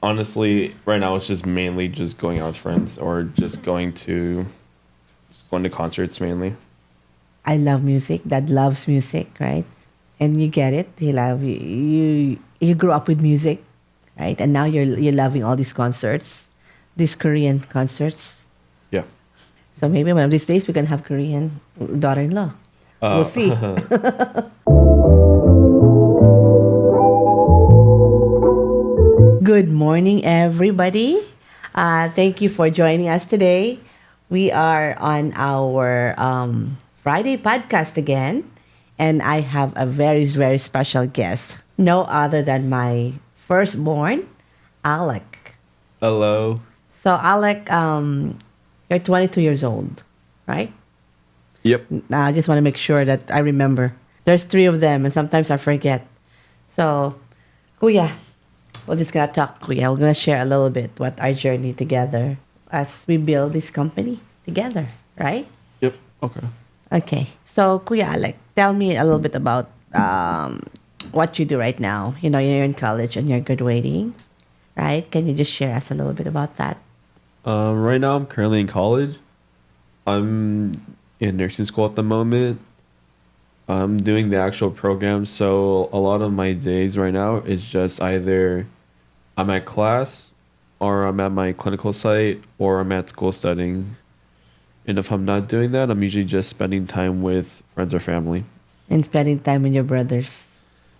Honestly, right now it's just mainly just going out with friends or just going to concerts mainly. I love music. Dad loves music, right? And you get it. You grew up with music, right? And now you're loving all these concerts, these Korean concerts. Yeah. So maybe one of these days we can have Korean daughter-in-law. We'll see. Uh, Good morning, everybody. Thank you for joining us today. We are on our Friday podcast again, and I have a very, very special guest. No other than my firstborn, Alec. hello. So, Alec, you're 22 years old, right? Yep. Now, I just want to make sure that I remember. There's three of them, and sometimes I forget. So, Kuya, we're just gonna talk, Kuya. We're gonna share a little bit what our journey together as we build this company together, right? Yep. Okay. Okay. So, Kuya Alec, tell me a little bit about what you do right now. You know, you're in college and you're graduating, right? Can you just share us a little bit about that? Right now I'm currently in college. I'm in nursing school at the moment. I'm doing the actual program, so a lot of my days right now is just either I'm at class or I'm at my clinical site or I'm at school studying. And if I'm not doing that, I'm usually just spending time with friends or family. And spending time with your brothers,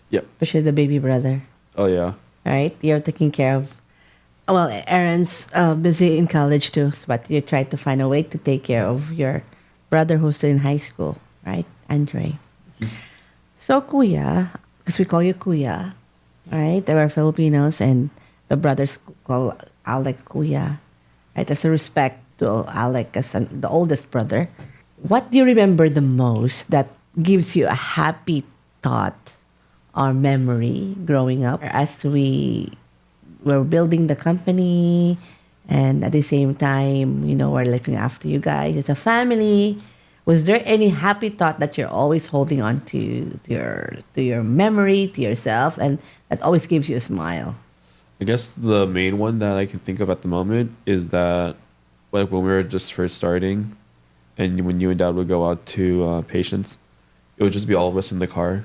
Yep. especially the baby brother, Oh yeah. right? You're taking care of. Well, Aaron's busy in college too, but you try to find a way to take care of your brother who's still in high school, right, Andre? So, Kuya, because we call you Kuya, right? There are Filipinos, and the brothers call Alec Kuya, right? As a respect to Alec as the oldest brother. What do you remember the most that gives you a happy thought or memory growing up as we were building the company, and at the same time, you know, we're looking after you guys as a family? Was there any happy thought that you're always holding on to your memory, to yourself, and that always gives you a smile? I guess the main one that I can think of at the moment is that, like, when we were just first starting, and when you and Dad would go out to patients, it would just be all of us in the car.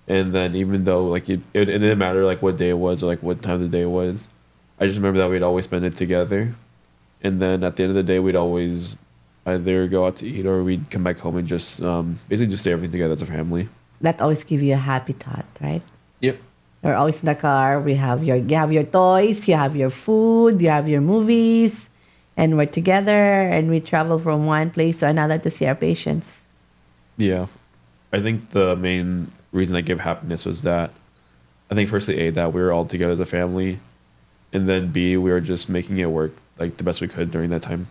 And then even though like it didn't matter like what day it was or like what time of the day it was, I just remember that we'd always spend it together. And then at the end of the day, we'd always either go out to eat or we'd come back home and just basically just stay everything together as a family. That always gives you a happy thought, right? Yep. We're always in the car. You have your toys, you have your food, you have your movies, and we're together and we travel from one place to another to see our patients. Yeah. I think the main reason that gave happiness was that I think firstly A, that we were all together as a family, and then B, we were just making it work like the best we could during that time.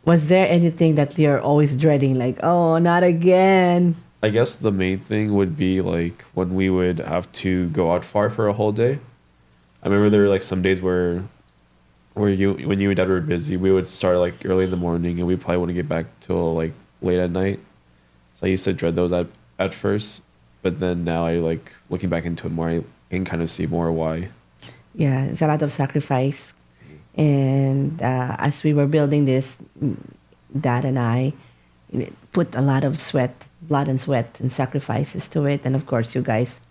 Was there anything that you're always dreading, like, oh, not again? I guess the main thing would be like when we would have to go out far for a whole day. I remember there were like some days where you when you and Dad were busy, we would start like early in the morning and we probably wouldn't get back till like late at night. So I used to dread those at first, but then now I like looking back into it more, I can kind of see more why. Yeah, it's a lot of sacrifice. And as we were building this, Dad and I put a lot of sweat, blood and sweat and sacrifices to it. And of course, you guys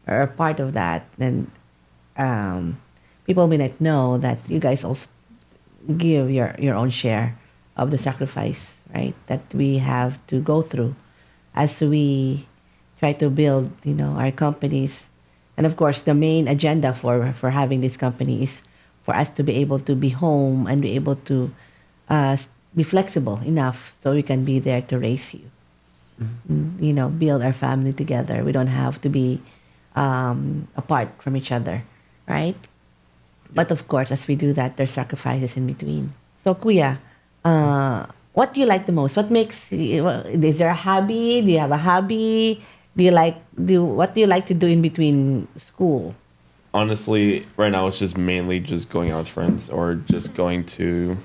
are a part of that. And people may not know that you guys also give your own share of the sacrifice, right? That we have to go through as we try to build, you know, our companies. And of course, the main agenda for having this company is for us to be able to be home and be able to be flexible enough so we can be there to raise you. You know, build our family together. We don't have to be apart from each other, right? But of course, as we do that, there's sacrifices in between. So, Kuya, what do you like the most? What makes is there a hobby? Do you have a hobby? What do you like to do in between school? Honestly, right now it's just mainly just going out with friends or just going to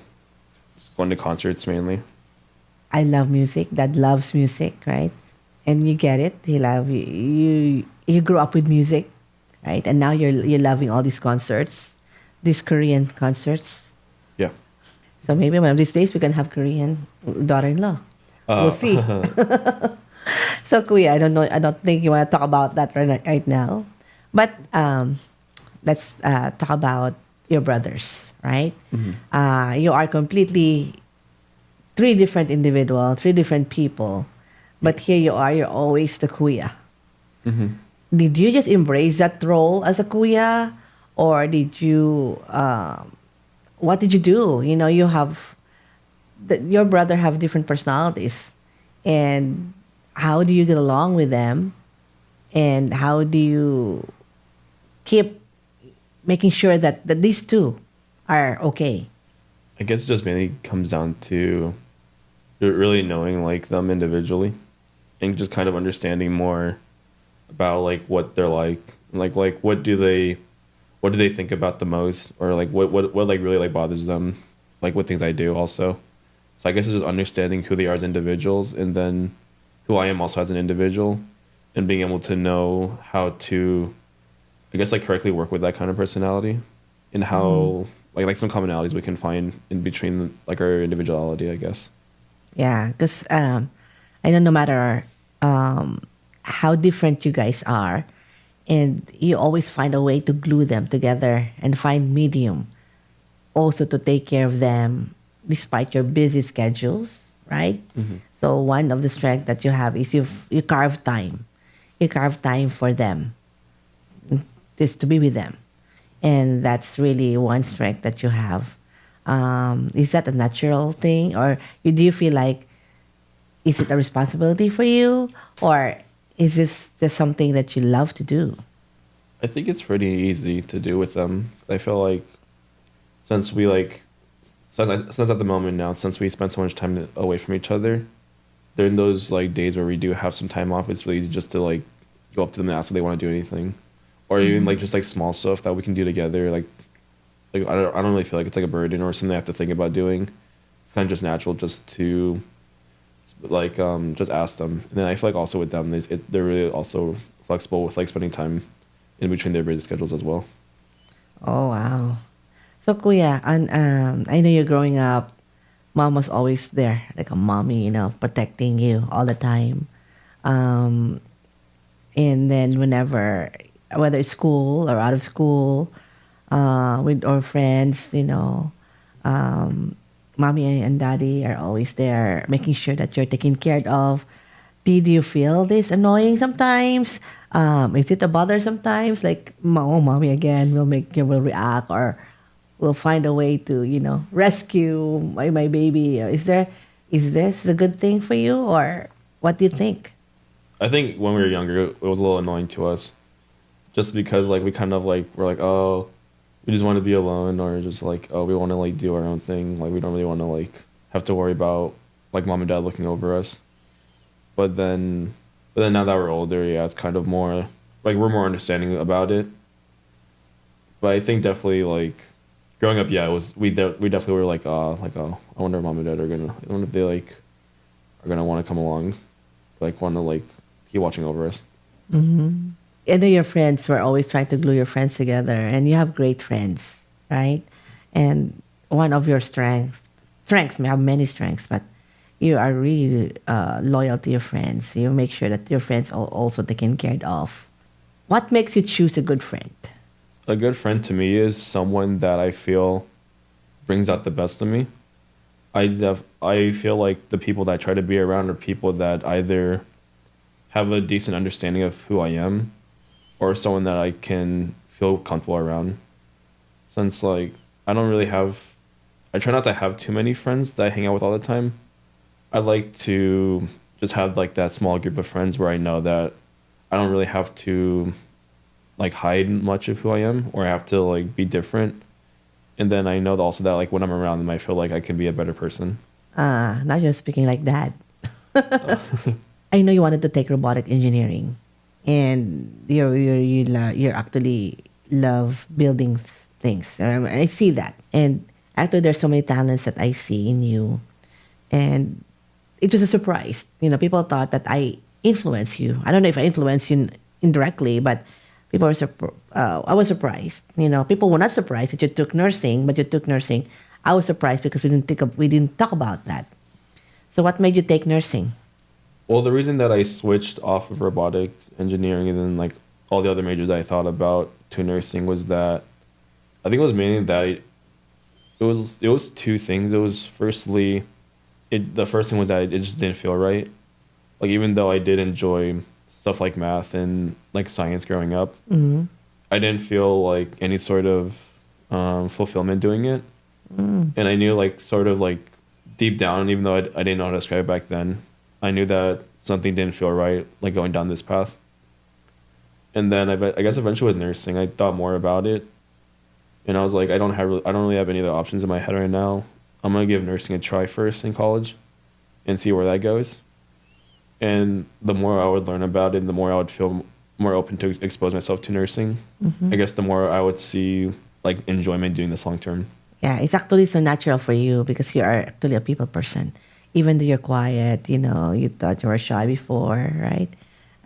concerts mainly. I love music. Dad loves music, right? And you get it. You grew up with music, right? And now you're loving all these concerts, these Korean concerts. Yeah. So maybe one of these days we can have Korean daughter-in-law. We'll see. Uh, So Kuya, I don't know. I don't think you want to talk about that right now. But let's talk about your brothers, right? You are completely three different individuals, three different people. But here you are. You're always the Kuya. Did you just embrace that role as a Kuya, or did you? What did you do? You know, you have your brother have different personalities, and how do you get along with them, and how do you keep making sure that these two are okay? I guess it just mainly comes down to really knowing like them individually and just kind of understanding more about like what they're like what do they think about the most, or like what like really like bothers them, like what things I do also. So I guess it's just understanding who they are as individuals, and then who I am also as an individual, and being able to know how to, I guess, like correctly work with that kind of personality, and how like some commonalities we can find in between like our individuality, I guess. Yeah, because I know no matter how different you guys are, and you always find a way to glue them together and find medium, also to take care of them despite your busy schedules, right? So one of the strengths that you have is you carve time. You carve time for them, just to be with them, and that's really one strength that you have. Is that a natural thing, or do you feel like is it a responsibility for you, or is this just something that you love to do? I think it's pretty easy to do with them. I feel like since we like since at the moment now, since we spend so much time away from each other, during those like days where we do have some time off, it's really easy just to like go up to them and ask if they want to do anything, or even like just like small stuff that we can do together. Like I don't really feel like it's like a burden or something I have to think about doing. It's kind of just natural just to like just ask them. And then I feel like also with them, they're really also flexible with like spending time in between their busy schedules as well. Oh wow! So Kuya, and I know you're growing up. Mom was always there, like a mommy, protecting you all the time. Um, and then whenever, whether it's school or out of school, with our friends, mommy and daddy are always there, making sure that you're taken care of. Did you feel this annoying sometimes? Is it a bother sometimes? Like, oh, mommy again will react, or will find a way to, rescue my baby. Is this a good thing for you, or what do you think? I think when we were younger, it was a little annoying to us, just because like we kind of like we're like, oh, we just want to be alone, or just like, oh, we want to like do our own thing. Like we don't really want to like have to worry about like mom and dad looking over us. But then now that we're older, yeah, it's kind of more like we're more understanding about it. But I think definitely like growing up, yeah, it was we definitely were like oh, I wonder if mom and dad I wonder if they like are gonna want to come along, like want to like keep watching over us. I know your friends were always trying to glue your friends together, and you have great friends, right? And one of your strengths may have many strengths, but you are really loyal to your friends. You make sure that your friends are also taken care of. What makes you choose a good friend? A good friend to me is someone that I feel brings out the best of me. I feel like the people that I try to be around are people that either have a decent understanding of who I am, or someone that I can feel comfortable around. Since like I try not to have too many friends that I hang out with all the time. I like to just have like that small group of friends where I know that I don't really have to like hide much of who I am, or I have to like be different. And then I know also that like when I'm around them, I feel like I can be a better person. Now you're speaking like that. I know you wanted to take robotic engineering, and you actually love building things. I see that, and actually, there's so many talents that I see in you, and it was a surprise. People thought that I influenced you. I don't know if I influenced you indirectly, but People were I was surprised. People were not surprised that you took nursing, but you took nursing. I was surprised because we didn't talk about that. So what made you take nursing? Well, the reason that I switched off of robotics engineering and then like all the other majors I thought about to nursing was that I think it was mainly that it was two things. It was firstly, the first thing was that it just didn't feel right. Like even though I did enjoy stuff like math and like science growing up, I didn't feel like any sort of fulfillment doing it. And I knew like sort of like deep down, even though I didn't know how to describe it back then, I knew that something didn't feel right, like going down this path. And then I guess eventually with nursing, I thought more about it, and I was like, I don't really have any other options in my head right now. I'm gonna give nursing a try first in college, and see where that goes. And the more I would learn about it, the more I would feel more open to expose myself to nursing. I guess the more I would see like enjoyment doing this long term. Yeah, it's actually so natural for you because you are actually a people person. Even though you're quiet, you thought you were shy before, right?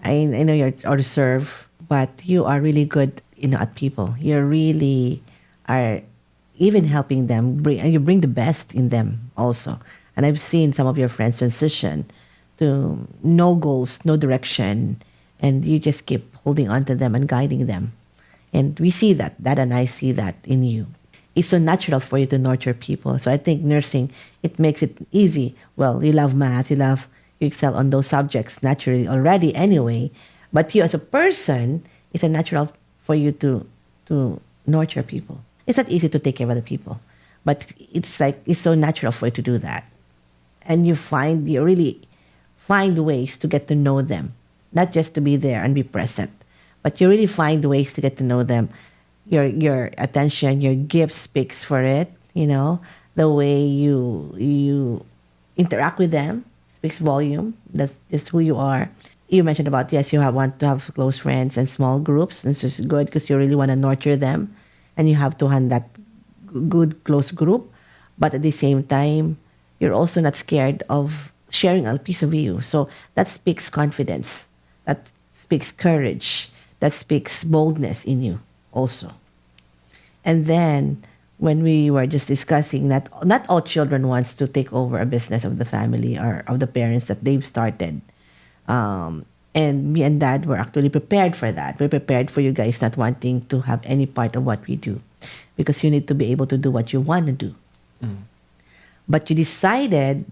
I know you're reserved, but you are really good, at people. You really are even helping them, and you bring the best in them also. And I've seen some of your friends transition to no goals, no direction, and you just keep holding on to them and guiding them. And we see that. Dad and I see that in you. It's so natural for you to nurture people. So I think nursing, it makes it easy. Well, you love math, you excel on those subjects naturally already anyway. But you as a person, it's a natural for you to nurture people. It's not easy to take care of other people, but it's so natural for you to do that. And you really find ways to get to know them, not just to be there and be present, but you really find ways to get to know them. Your attention, your gift speaks for it. The way you interact with them speaks volume. That's just who you are. You mentioned about, yes, want to have close friends and small groups. It's just good because you really want to nurture them, and you have to have that good close group. But at the same time, you're also not scared of sharing a piece of you. So that speaks confidence. That speaks courage. That speaks boldness in you also. And then when we were just discussing that not all children wants to take over a business of the family or of the parents that they've started. And me and Dad were actually prepared for that. We're prepared for you guys not wanting to have any part of what we do, because you need to be able to do what you want to do. But you decided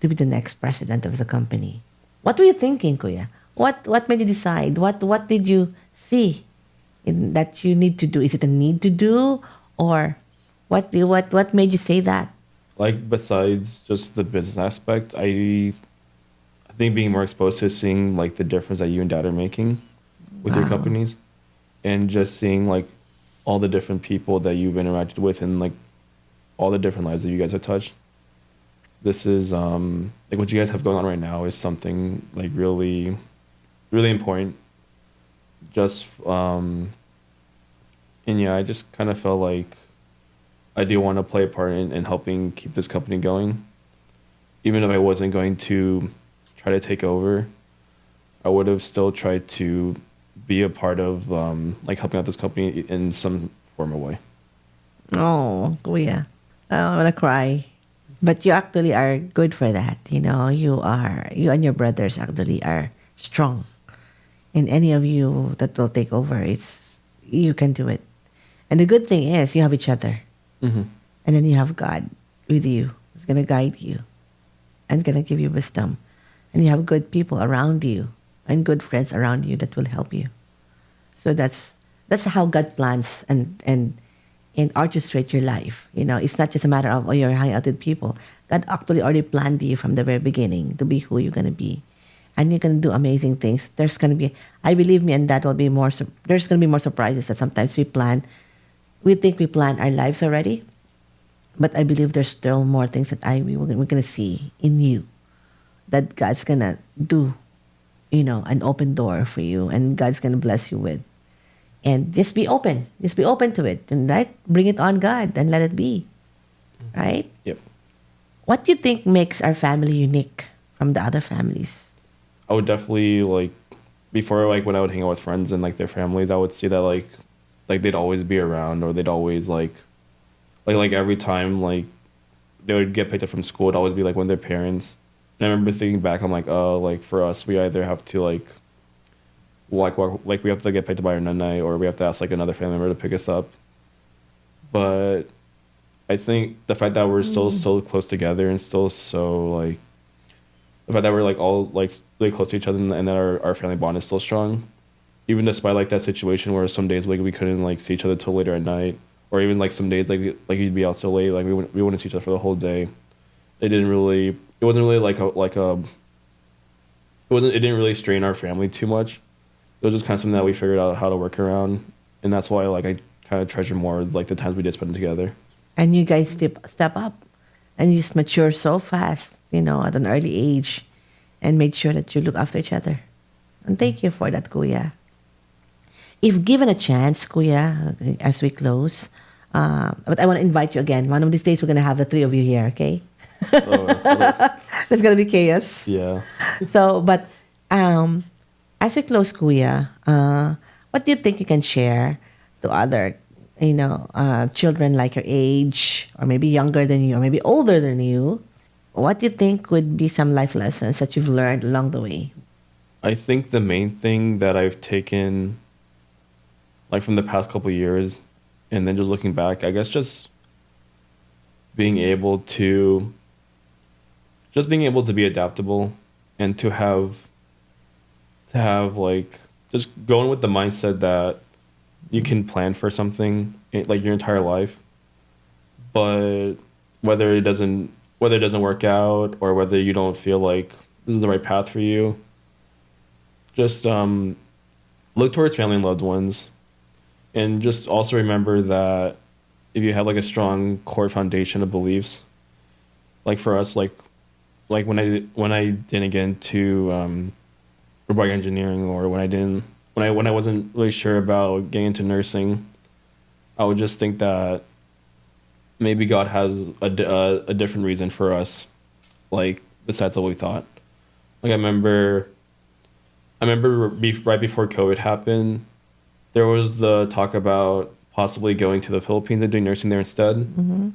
to be the next president of the company. What were you thinking, Kuya? What made you decide? What did you see that you need to do? Is it a need to do, or what made you say that? Like besides just the business aspect, I think being more exposed to seeing like the difference that you and Dad are making with your companies, and just seeing like all the different people that you've interacted with and like all the different lives that you guys have touched. This is like what you guys have going on right now is something like really, really important. Just and yeah, I just kind of felt like I do want to play a part in helping keep this company going. Even if I wasn't going to try to take over, I would have still tried to be a part of like helping out this company in some form or way. Oh, Kuya, I want to cry. But you actually are good for that. You and your brothers actually are strong. And any of you that will take over, you can do it. And the good thing is you have each other. And then you have God with you, who's going to guide you and going to give you wisdom. And you have good people around you and good friends around you that will help you. So that's how God plans and orchestrate your life. It's not just a matter of, you're hanging out with people. God actually already planned you from the very beginning to be who you're going to be. And you're going to do amazing things. There's going to be, I believe me, and that will be more, there's going to be more surprises that sometimes we think we plan our lives already. But I believe there's still more things that we're going to see in you that God's going to do, an open door for you, and God's going to bless you with. And just be open. Just be open to it. And right? Bring it on God and let it be. Right? Yep. What do you think makes our family unique from the other families? I would definitely like before, like when I would hang out with friends and like their families, I would see that like they'd always be around, or they'd always like every time like they would get picked up from school, it'd always be like one of their parents. And I remember thinking back, I'm like, oh, like for us, we either have to like we have to get picked up by our nanay, or we have to ask like another family member to pick us up. But I think the fact that we're still so close together, and still so like the fact that we're like all like really close to each other, and that our family bond is still strong, even despite like that situation where some days like we couldn't like see each other till later at night, or even like some days like you'd be out so late, like we wouldn't see each other for the whole day. It wasn't really it didn't really strain our family too much. It was just kind of something that we figured out how to work around, and that's why like I kind of treasure more like the times we did spend together. And you guys step up, and you just mature so fast, at an early age, and made sure that you look after each other. And thank you for that, Kuya. If given a chance, Kuya, as we close, but I want to invite you again. One of these days, we're going to have the three of you here, okay? Oh, There's going to be chaos. yeah. So, but as we close, Kuya, what do you think you can share to other, children like your age, or maybe younger than you, or maybe older than you? What do you think would be some life lessons that you've learned along the way? I think the main thing that I've taken, like from the past couple years, and then just looking back, I guess being able to, being able to be adaptable, and to have like just going with the mindset that you can plan for something like your entire life, but whether it doesn't work out, or whether you don't feel like this is the right path for you, just look towards family and loved ones, and just also remember that if you have like a strong core foundation of beliefs, like for us, like when I didn't get into robotic engineering, or when I wasn't really sure about getting into nursing, I would just think that maybe God has a different reason for us, like besides what we thought. Like right before COVID happened, there was the talk about possibly going to the Philippines and doing nursing there instead. Mm-hmm.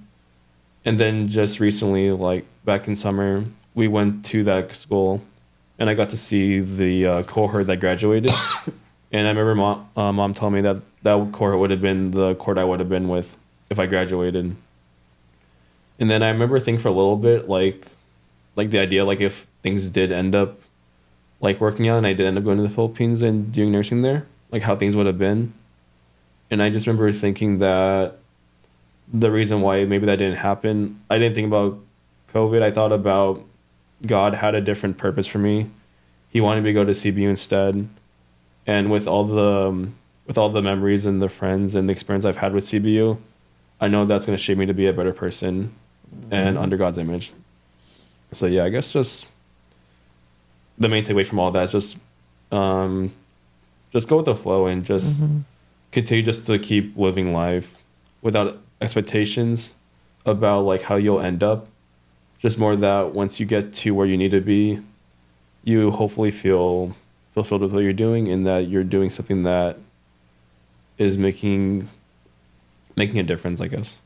And then just recently, like back in summer, we went to that school, and I got to see the cohort that graduated. And I remember mom telling me that that cohort would have been the cohort I would have been with if I graduated. And then I remember thinking for a little bit, like the idea, like if things did end up like working out, and I did end up going to the Philippines and doing nursing there, like how things would have been. And I just remember thinking that the reason why maybe that didn't happen, I didn't think about COVID. I thought about God had a different purpose for me. He wanted me to go to CBU instead. And with all the memories and the friends and the experience I've had with CBU, I know that's going to shape me to be a better person and under God's image. So yeah, I guess just the main takeaway from all that is just go with the flow, and just continue just to keep living life without expectations about like how you'll end up. Just more that once you get to where you need to be, you hopefully feel fulfilled with what you're doing, and that you're doing something that is making a difference, I guess.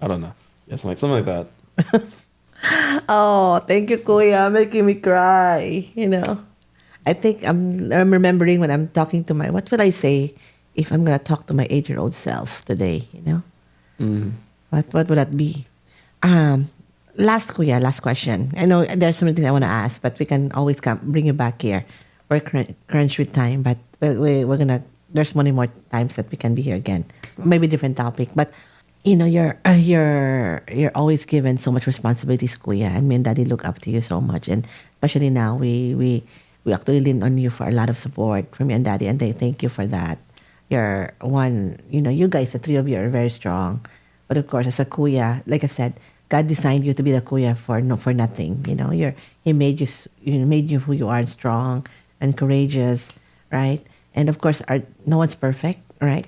I don't know. Yeah, something like that. Oh, thank you, Kuya, making me cry. I think I'm remembering when I'm talking to what will I say if I'm gonna talk to my 8-year-old self today? Mm. What would that be? Last Kuya, last question. I know there's so many things I want to ask, but we can always bring you back here. We're crunch with time, but we're gonna. There's many more times that we can be here again. Maybe different topic, but you're always given so much responsibilities, Kuya, and me and Daddy look up to you so much, and especially now we actually lean on you for a lot of support from me and Daddy, and they thank you for that. You're one, you guys, the three of you are very strong, but of course, as a Kuya, like I said, God designed you to be the Kuya for nothing. He made you who you are, and strong and courageous, right? And of course, no one's perfect, right?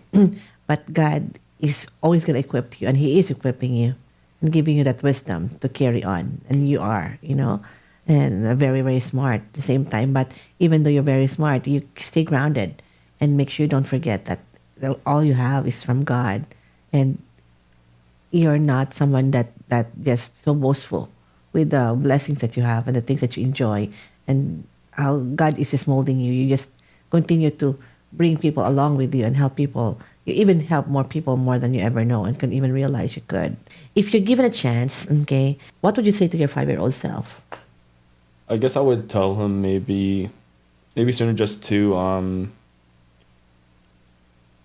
But God is always going to equip you, and He is equipping you and giving you that wisdom to carry on. And you are, and and very, very smart at the same time. But even though you're very smart, you stay grounded and make sure you don't forget that all you have is from God. And you're not someone that just so boastful with the blessings that you have and the things that you enjoy and how God is just molding you. You just continue to bring people along with you and help people. You even help more people more than you ever know and can even realize you could. If you're given a chance, okay, what would you say to your 5-year-old self? I guess I would tell him maybe sooner just to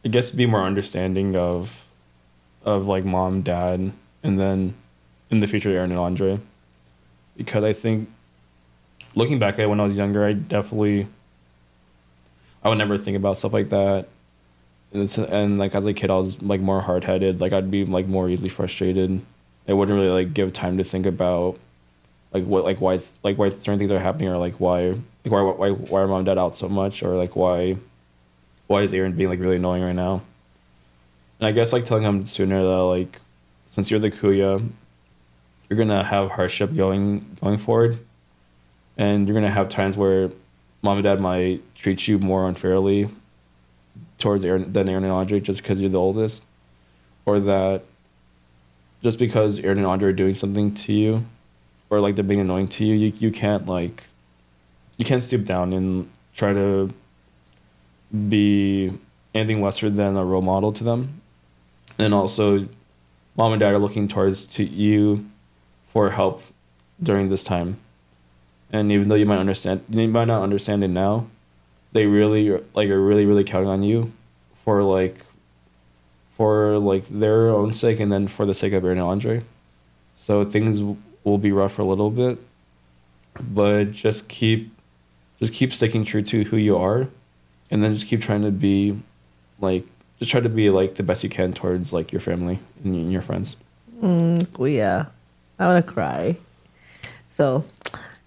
I guess be more understanding of like mom, dad, and then in the future Aaron and Andre, because I think looking back at it when I was younger, I would never think about stuff like that. And like as a kid, I was like more hard headed. Like I'd be like more easily frustrated. I wouldn't really like give time to think about like what why certain things are happening, or like why are mom and dad out so much, or like why is Aaron being like really annoying right now. And I guess like telling him sooner that like since you're the kuya, you're gonna have hardship going forward, and you're gonna have times where mom and dad might treat you more unfairly towards Aaron and Andre just because you're the oldest, or that just because Aaron and Andre are doing something to you, or like they're being annoying to you, you can't stoop down and try to be anything lesser than a role model to them. And also, mom and dad are looking towards to you for help during this time. And even though you might not understand it now, they really are really counting on you for their own sake, and then for the sake of Aaron and Andre. So things will be rough for a little bit, but just keep sticking true to who you are, and then just keep trying to be just try to be like the best you can towards like your family and your friends. Kuya, I want to cry. So,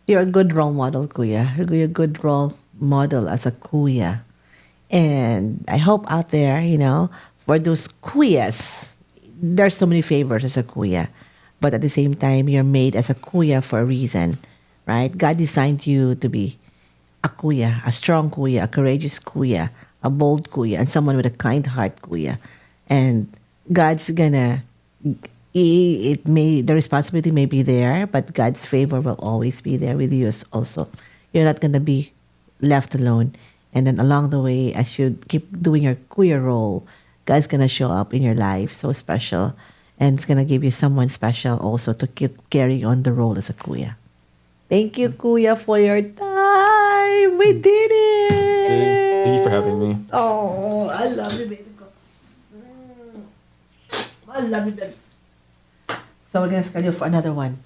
you're a good role model, Kuya. You're a good role model as a Kuya. And I hope out there, for those Kuyas, there's so many favors as a Kuya. But at the same time, you're made as a Kuya for a reason, right? God designed you to be a Kuya, a strong Kuya, a courageous Kuya, a bold Kuya, and someone with a kind heart Kuya. And God's gonna, the responsibility may be there, but God's favor will always be there with you also. You're not gonna be left alone. And then along the way, as you keep doing your Kuya role, God's gonna show up in your life so special. And it's gonna give you someone special also to keep carrying on the role as a Kuya. Thank you, Kuya, for your time. We did it. Thank you for having me. Oh, I love you, baby. I love you, baby. So we're gonna schedule for another one.